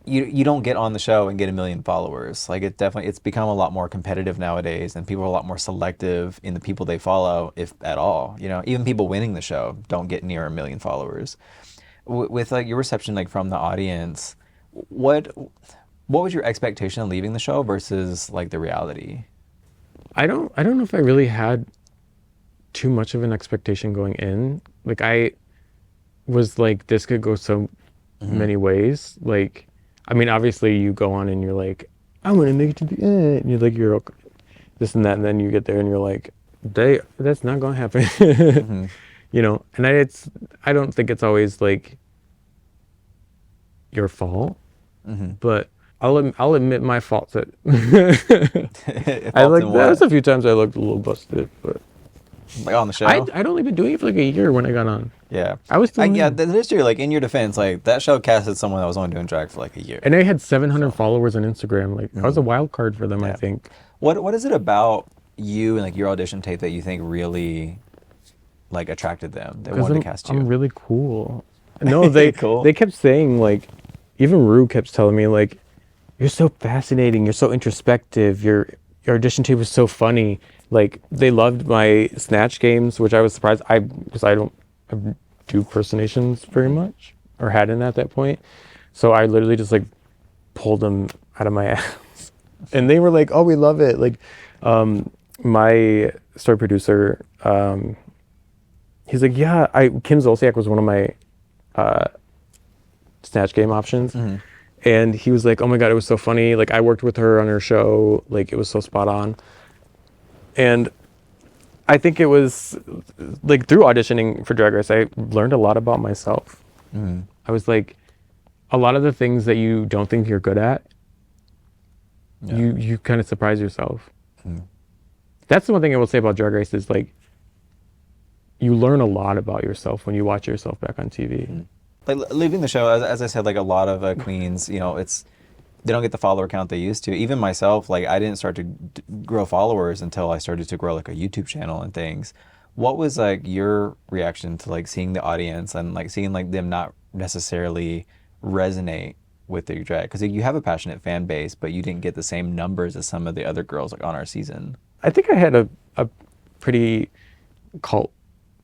you don't get on the show and get 1 million followers. Like it's become a lot more competitive nowadays, and people are a lot more selective in the people they follow, if at all. Even people winning the show don't get near 1 million followers. With like your reception, like from the audience, what was your expectation of leaving the show versus like the reality? I don't know if I really had too much of an expectation going in. Like I was like, this could go so many ways. Like, I mean, obviously you go on and you're like, I'm gonna make it to the end. And you're like, you're okay, this and that, and then you get there and you're like, that's not gonna happen. And I don't think it's always like your fault, but I'll admit my faults. That there's a few times I looked a little busted, but. Like on the show? I'd only been doing it for like a year when I got on. Yeah. I was still that is true. Like in your defense, like that show casted someone that was only doing drag for like a year. And they had 700 followers on Instagram. Like I was a wild card for them, I think. What is it about you and like your audition tape that you think really like attracted them? They wanted to cast you. I'm really cool. No, they cool. They kept saying, like, even Rue kept telling me, like, you're so fascinating, you're so introspective, your audition tape was so funny. Like, they loved my Snatch games, which I was surprised, because I don't do impersonations very much, or hadn't at that point. So I literally just, like, pulled them out of my ass. And they were like, oh, we love it. Like, my story producer, he's like, yeah, Kim Zolciak was one of my Snatch Game options. And he was like, oh my God, it was so funny. Like, I worked with her on her show. Like, it was so spot on. And I think it was, like, through auditioning for Drag Race, I learned a lot about myself. I was like, a lot of the things that you don't think you're good at, you kind of surprise yourself. That's the one thing I will say about Drag Race is, like, you learn a lot about yourself when you watch yourself back on TV. Like leaving the show, as I said, like a lot of queens, you know, they don't get the follower count they used to. Even myself, like I didn't start to grow followers until I started to grow like a YouTube channel and things. What was like your reaction to like seeing the audience and like seeing like them not necessarily resonate with your drag? Because you have a passionate fan base, but you didn't get the same numbers as some of the other girls like on our season. I think I had a pretty cult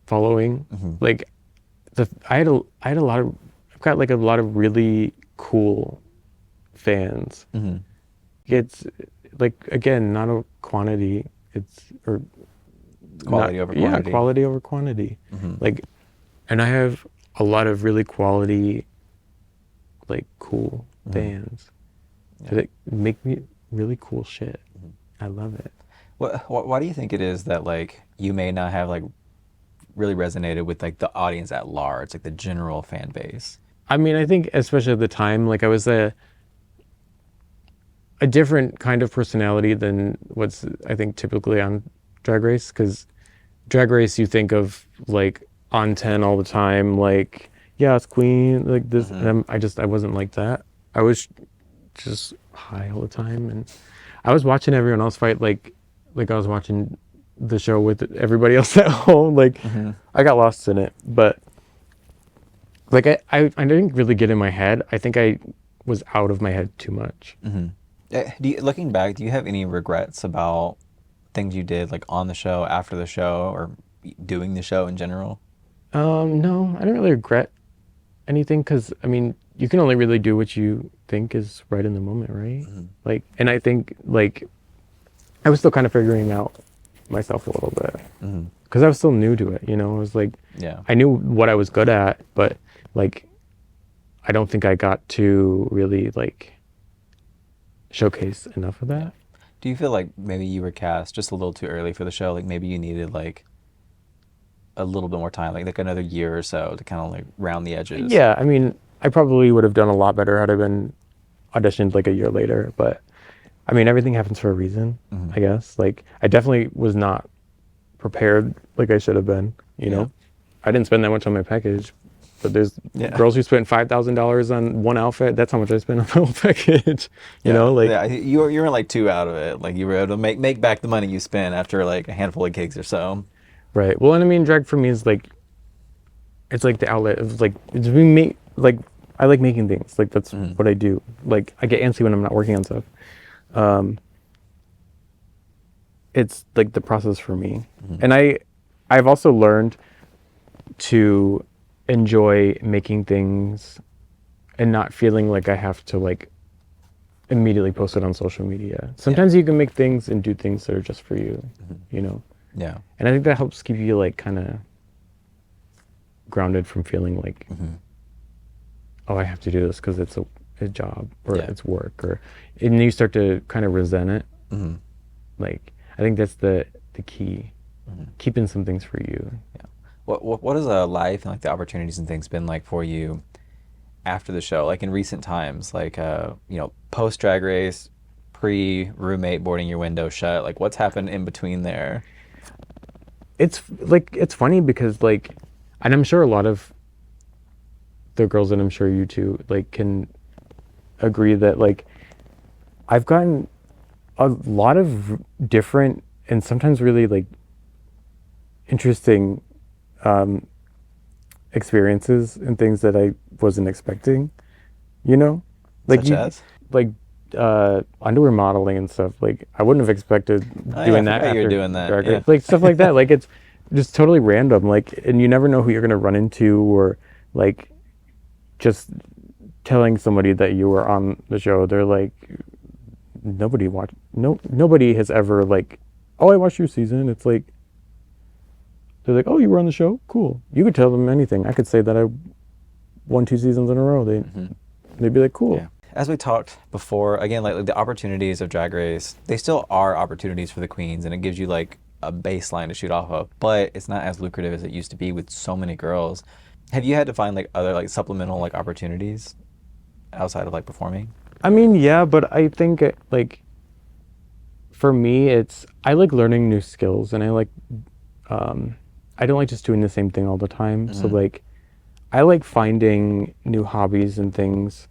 following. Like, I've got like a lot of really cool fans. It's like, again, not a quantity, it's Quality over quantity. Yeah, quality over quantity. Like, and I have a lot of really quality, like, cool fans that make me really cool shit. I love it. Why do you think it is that like you may not have like really resonated with like the audience at large, like the general fan base? I mean, I think especially at the time, like I was a different kind of personality than what's, I think, typically on Drag Race. Because Drag Race, you think of like on 10 all the time, like, yeah, it's queen, like this. And I wasn't like that. I was just high all the time. And I was watching everyone else fight like I was watching the show with everybody else at home. Like, I got lost in it. But like I didn't really get in my head. I think I was out of my head too much. Looking back, do you have any regrets about things you did like on the show, after the show, or doing the show in general? No, I don't really regret anything, because I mean, you can only really do what you think is right in the moment, right? Like, and I think like I was still kind of figuring out myself a little bit, because I was still new to it, you know. I was like, I knew what I was good at, but like I don't think I got to really like showcase enough of that. Do you feel like maybe you were cast just a little too early for the show? Like maybe you needed like a little bit more time, like another year or so to kind of like round the edges? Yeah, I mean, I probably would have done a lot better had I been auditioned like a year later, but I mean, everything happens for a reason, I guess. Like, I definitely was not prepared like I should have been, you know? I didn't spend that much on my package, but there's girls who spent $5,000 on one outfit. That's how much I spent on the whole package, you know? Like, you were like 2 out of it. Like, you were able to make back the money you spent after like a handful of gigs or so. Right. Well, and I mean, drag for me is like, it's like the outlet of like, it's being like, I like making things. Like, that's what I do. Like, I get antsy when I'm not working on stuff. It's like the process for me. And I've also learned to enjoy making things and not feeling like I have to like immediately post it on social media. Sometimes you can make things and do things that are just for you, you know? Yeah. And I think that helps keep you like kind of grounded from feeling like, oh, I have to do this because it's a job or it's work, or, and you start to kind of resent it. Like, I think that's the key, keeping some things for you. Yeah. What has life and like the opportunities and things been like for you after the show, like in recent times, like you know, post Drag Race, pre roommate boarding your window shut, like what's happened in between there? It's like, it's funny because like, and I'm sure a lot of the girls, and I'm sure you too, like can agree that like I've gotten a lot of different and sometimes really like interesting experiences and things that I wasn't expecting, you know? Like, such as? Like underwear modeling and stuff. Like, I wouldn't have expected doing that after you're doing that. Drag Race. Like stuff like that. Like, it's just totally random. Like, and you never know who you're gonna run into, or like just telling somebody that you were on the show, they're like, nobody has ever like, oh, I watched your season. It's like, they're like, oh, you were on the show? Cool. You could tell them anything. I could say that I won 2 seasons in a row. They'd be like, cool. Yeah. As we talked before, again, like the opportunities of Drag Race, they still are opportunities for the queens, and it gives you like a baseline to shoot off of, but it's not as lucrative as it used to be with so many girls. Have you had to find like other like supplemental like opportunities outside of like performing? I mean, yeah, but I think like for me, I like learning new skills, and I like, I don't like just doing the same thing all the time. So like, I like finding new hobbies and things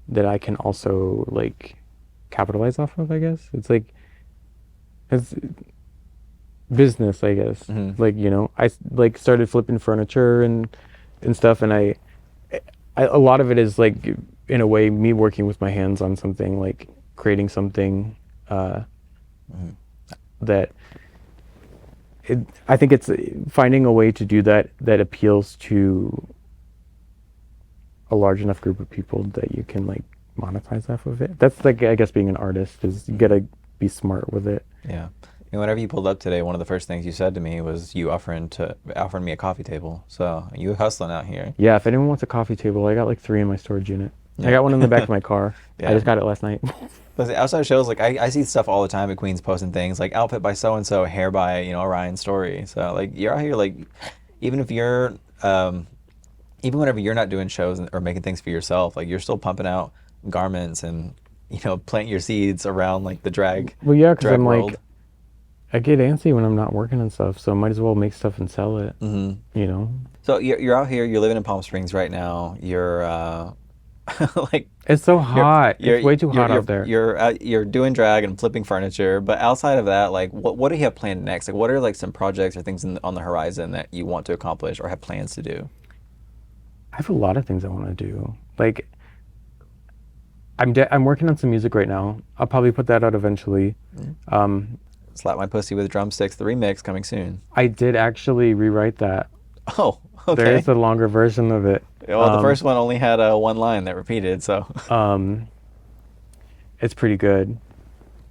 that I can also like capitalize off of, I guess. It's like, it's business, I guess. Like, you know, I like started flipping furniture and stuff, and I a lot of it is like, in a way, me working with my hands on something, like creating something that I think it's finding a way to do that appeals to a large enough group of people that you can like monetize off of it. That's like, I guess, being an artist is you gotta be smart with it. Yeah. And whenever you pulled up today, one of the first things you said to me was you offering me a coffee table. So you hustling out here. Yeah, if anyone wants a coffee table, I got like 3 in my storage unit. I got one in the back of my car. Yeah. I just got it last night. But outside shows, like I see stuff all the time at Queens posting things like outfit by so and so, hair by, you know, Orion Story. So like you're out here, like even if you're even whenever you're not doing shows or making things for yourself, like you're still pumping out garments and, you know, planting your seeds around like the drag. Well, yeah, because I'm world. like, I get antsy when I'm not working and stuff, so I might as well make stuff and sell it. You know. So you're out here. You're living in Palm Springs right now. You're like, it's so hot. It's way too hot out there. You're doing drag and flipping furniture, but outside of that, like, what do you have planned next? Like, what are like some projects or things on the horizon that you want to accomplish or have plans to do? I have a lot of things I want to do. Like, I'm working on some music right now. I'll probably put that out eventually. Slap My Pussy with Drumsticks, the remix coming soon. I did actually rewrite that. Oh, okay. There is a longer version of it. Well, the first one only had one line that repeated, so. It's pretty good.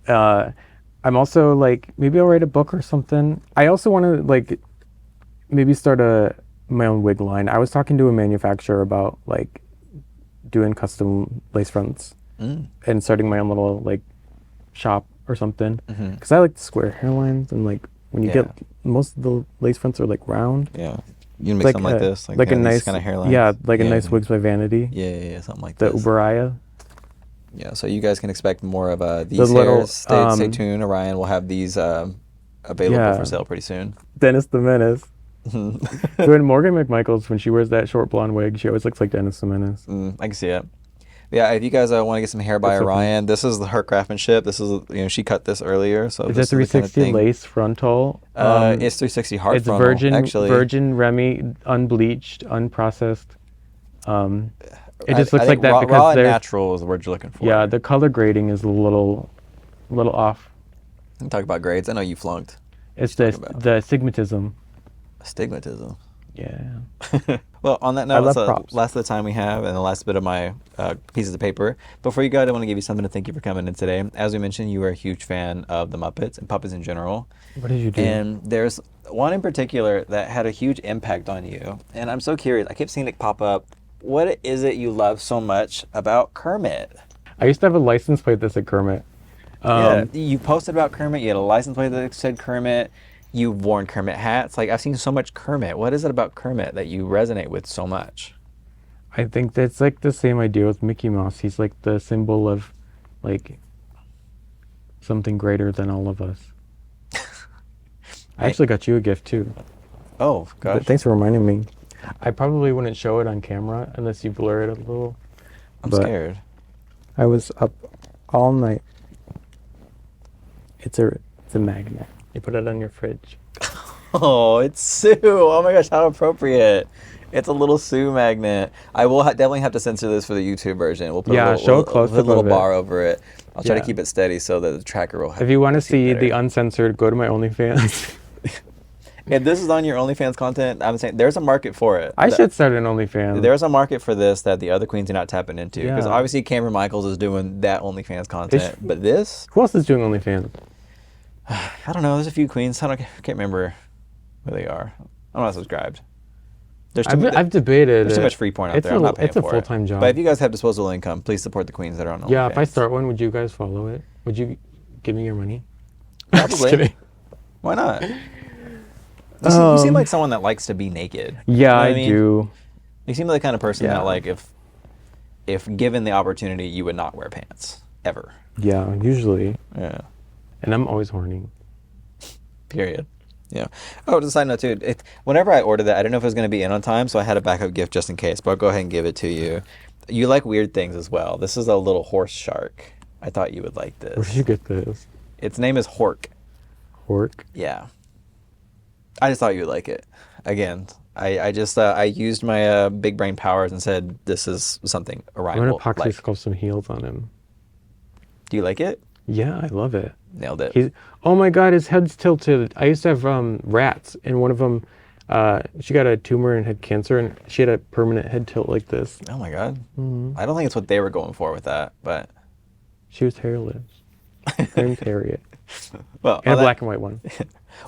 I'm also like, maybe I'll write a book or something. I also want to like, maybe start my own wig line. I was talking to a manufacturer about like doing custom lace fronts and starting my own little like shop or something. Because I like the square hairlines, and like when you get most of the lace fronts are like round. Yeah. You can make something like this, like a nice kind of hairline. Yeah, like a nice Wigs by Vanity. Yeah, something like the this. Uberaya. Yeah, so you guys can expect more of these little, hairs. Stay tuned. Orion will have these available for sale pretty soon. Dennis the Menace. So when Morgan McMichaels, when she wears that short blonde wig, she always looks like Dennis the Menace. I can see it. Yeah, if you guys want to get some hair by Orion, this is her craftsmanship. This is, you know, she cut this earlier. So it's a 360 lace frontal. It's 360 hard it's frontal. It's virgin Remy, unbleached, unprocessed. It just looks like that because raw and natural is the word you're looking for. Yeah, the color grading is a little off. You talk about grades. I know you flunked. It's the astigmatism. Astigmatism. Yeah. Well, on that note, that's the props. last of the time we have and the last bit of my pieces of paper. Before you go, I want to give you something to thank you for coming in today. As we mentioned, you were a huge fan of the Muppets and puppets in general. What did you do? And there's one in particular that had a huge impact on you. And I'm so curious. I kept seeing it pop up. What is it you love so much about Kermit? I used to have a license plate that said Kermit. Yeah, you posted about Kermit. You had a license plate that said Kermit. You've worn Kermit hats. Like, I've seen so much Kermit. What is it about Kermit that you resonate with so much? I think that's like the same idea with Mickey Mouse. He's like the symbol of like something greater than all of us. I actually got you a gift too. Oh, gosh. But thanks for reminding me. I probably wouldn't show it on camera unless you blur it a little. I'm scared. I was up all night. It's a magnet. You put it on your fridge. Oh, it's Sue. Oh my gosh, how appropriate. It's a little Sue magnet. I will definitely have to censor this for the YouTube version. We'll put show a close-up a little of it. bar over it. I'll try to keep it steady so that the tracker will have If you want to see the uncensored, go to my OnlyFans. If this is on your OnlyFans content, I'm saying there's a market for it. I should start an OnlyFans. There's a market for this that the other queens are not tapping into. Because Yeah. obviously Cameron Michaels is doing that OnlyFans content. But this, Who else is doing OnlyFans? I don't know. There's a few queens. I can't remember who they are. I'm not subscribed. I've debated. There's too much free porn out there. I'm not paying It's a for it. full-time job. But if you guys have disposable income, please support the queens that are on OnlyFans. Yeah, if I start one, would you guys follow it? Would you give me your money? Probably. Just kidding. Why not? You seem like someone that likes to be naked. Yeah, You know what I mean? do. You seem like the kind of person Yeah. that, like, if given the opportunity, you would not wear pants ever. Yeah, usually. Yeah. And I'm always horny. Period. Yeah. Oh, just a side note too. Whenever I ordered that, I didn't know if it was going to be in on time, so I had a backup gift just in case. But I'll go ahead and give it to you. You like weird things as well. This is a little horse shark. I thought you would like this. Where did you get this? Its name is Hork. Hork? Yeah. I just thought you would like it. Again, I used my big brain powers and said this is something Orion I'm will gonna like. popsicle some heels on him. Do you like it? Yeah, I love it. Nailed it. Oh my god, his head's tilted. I used to have rats, and one of them, she got a tumor and had cancer, and she had a permanent head tilt like this. Oh my god. Mm-hmm. I don't think it's what they were going for with that, but She was hairless. Named Harriet. well, And a black and white one.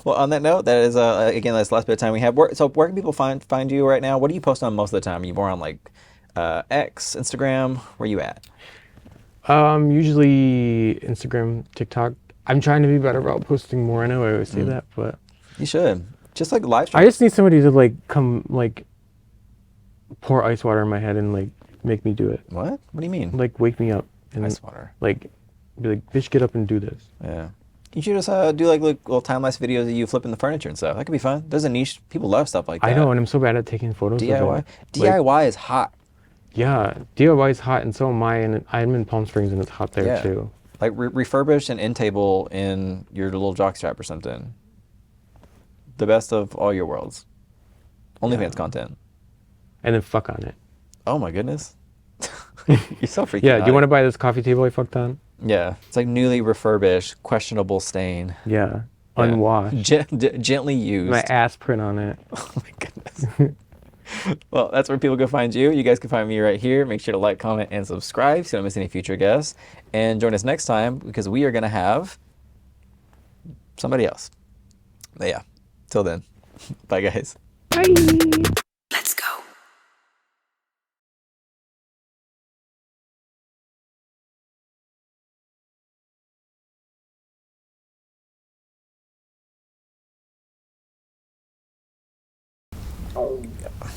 Well, on that note, that is again that's the last bit of time we have. So where can people find you right now? What do you post on most of the time? Are you more on like X, Instagram? Where are you at? Usually Instagram, TikTok. I'm trying to be better about posting more. I know I always say that, but You should just like live stream. I just need somebody to like come like pour ice water in my head and like make me do it. What? What do you mean? Like wake me up and Ice water. like be like, bitch, get up and do this. Yeah. You should just do like little time-lapse videos of you flipping the furniture and stuff. That could be fun. There's a niche. People love stuff like that. I know, and I'm so bad at taking photos of DIY. it. DIY is hot. Yeah, DIY is hot, and so am I, and I'm in Palm Springs, and it's hot there Yeah. too. Like refurbish an end table in your little jockstrap or something. The best of all your worlds. OnlyFans content. And then fuck on it. Oh my goodness. You're so freaking Yeah, do you want to buy this coffee table I fucked on? Yeah, it's like newly refurbished, questionable stain. Yeah, Yeah. unwashed. Gently used. My ass print on it. Oh my goodness. Well, that's where people can find you. You guys can find me right here. Make sure to like, comment, and subscribe so you don't miss any future guests. And join us next time because we are going to have somebody else. But yeah, till then, bye guys. Bye. Let's go. Oh, yeah.